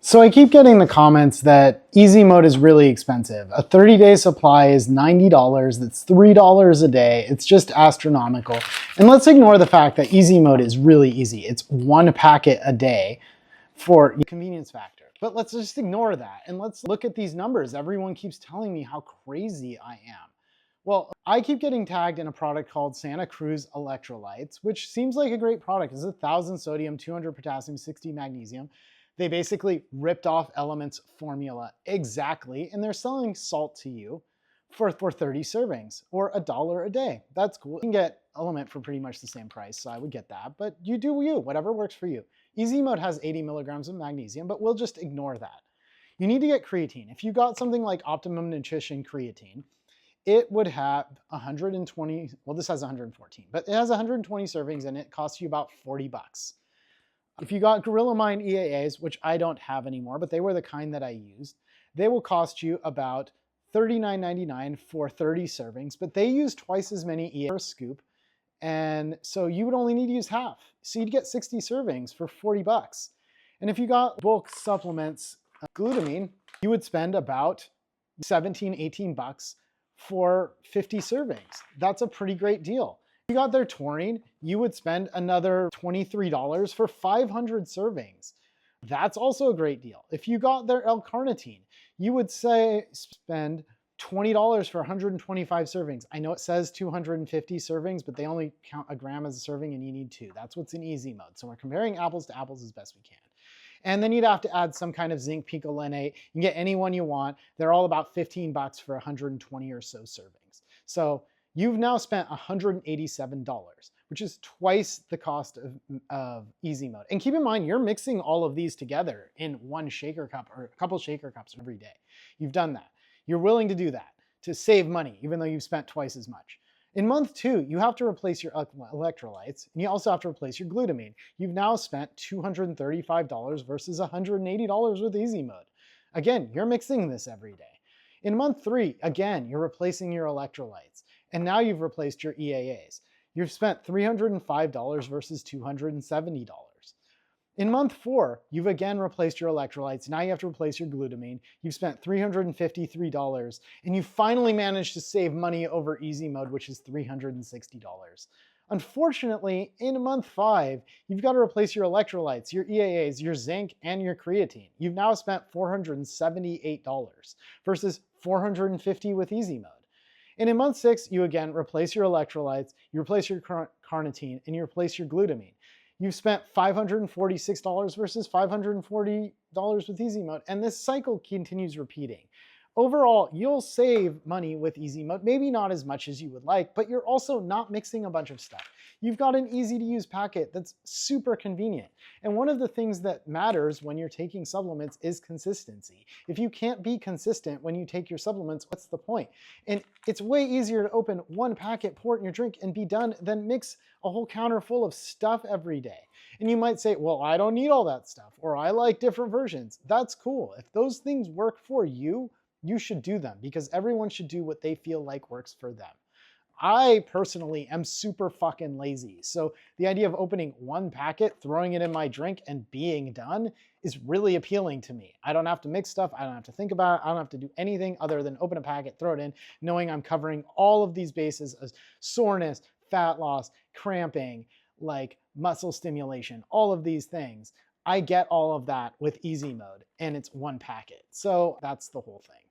So I keep getting the comments that easy mode is really expensive. A 30-day supply is $90. That's $3 a day. It's just astronomical. And let's ignore the fact that easy mode is really easy. It's one packet a day for convenience factor. But let's just ignore that and let's look at these numbers. Everyone keeps telling me how crazy I am. Well, I keep getting tagged in a product called Santa Cruz Electrolytes, which seems like a great product. It's 1,000 sodium, 200 potassium, 60 magnesium. They basically ripped off Element's formula exactly, and they're selling salt to you for 30 servings or $1 a day. That's cool. You can get Element for pretty much the same price, so I would get that, but you do you, whatever works for you. Easy mode has 80 milligrams of magnesium, but we'll just ignore that. You need to get creatine. If you got something like Optimum Nutrition creatine, it would have 120, well, this has 114, but it has 120 servings and it costs you about 40 bucks. If you got Gorilla Mind EAAs, which I don't have anymore, but they were the kind that I used, they will cost you about $39.99 for 30 servings, but they use twice as many EAAs per scoop, and so you would only need to use half. So you'd get 60 servings for 40 bucks. And if you got bulk supplements, glutamine, you would spend about 17, 18 bucks for 50 servings. That's a pretty great deal. If you got their taurine, you would spend another $23 for 500 servings. That's also a great deal. If you got their L-carnitine, you would spend $20 for 125 servings. I know it says 250 servings, but they only count a gram as a serving and you need 2. That's what's in easy mode. So we're comparing apples to apples as best we can. And then you'd have to add some kind of zinc picolinate. You can get any one you want. They're all about 15 bucks for 120 or so servings. So you've now spent $187, which is twice the cost of easy mode. And keep in mind, you're mixing all of these together in one shaker cup or a couple shaker cups every day. You've done that. You're willing to do that to save money, even though you've spent twice as much. In month 2, you have to replace your electrolytes, and you also have to replace your glutamine. You've now spent $235 versus $180 with easy mode. Again, you're mixing this every day. In month 3, again, you're replacing your electrolytes, and now you've replaced your EAAs. You've spent $305 versus $270. In month 4, you've again replaced your electrolytes. Now you have to replace your glutamine. You've spent $353, and you finally managed to save money over easy mode, which is $360. Unfortunately, in month 5, you've got to replace your electrolytes, your EAAs, your zinc, and your creatine. You've now spent $478 versus $450 with easy mode. And in month 6, you again replace your electrolytes, you replace your carnitine, and you replace your glutamine. You've spent $546 versus $540 with easy mode, and this cycle continues repeating. Overall, you'll save money with easy mode, maybe not as much as you would like, but you're also not mixing a bunch of stuff. You've got an easy to use packet that's super convenient. And one of the things that matters when you're taking supplements is consistency. If you can't be consistent when you take your supplements, what's the point? And it's way easier to open one packet, pour it in your drink, and be done than mix a whole counter full of stuff every day. And you might say, well, I don't need all that stuff, or I like different versions. That's cool. If those things work for you, you should do them because everyone should do what they feel like works for them. I personally am super fucking lazy. So the idea of opening one packet, throwing it in my drink, and being done is really appealing to me. I don't have to mix stuff. I don't have to think about it. I don't have to do anything other than open a packet, throw it in, knowing I'm covering all of these bases as soreness, fat loss, cramping, like muscle stimulation, all of these things. I get all of that with easy mode, and it's one packet. So that's the whole thing.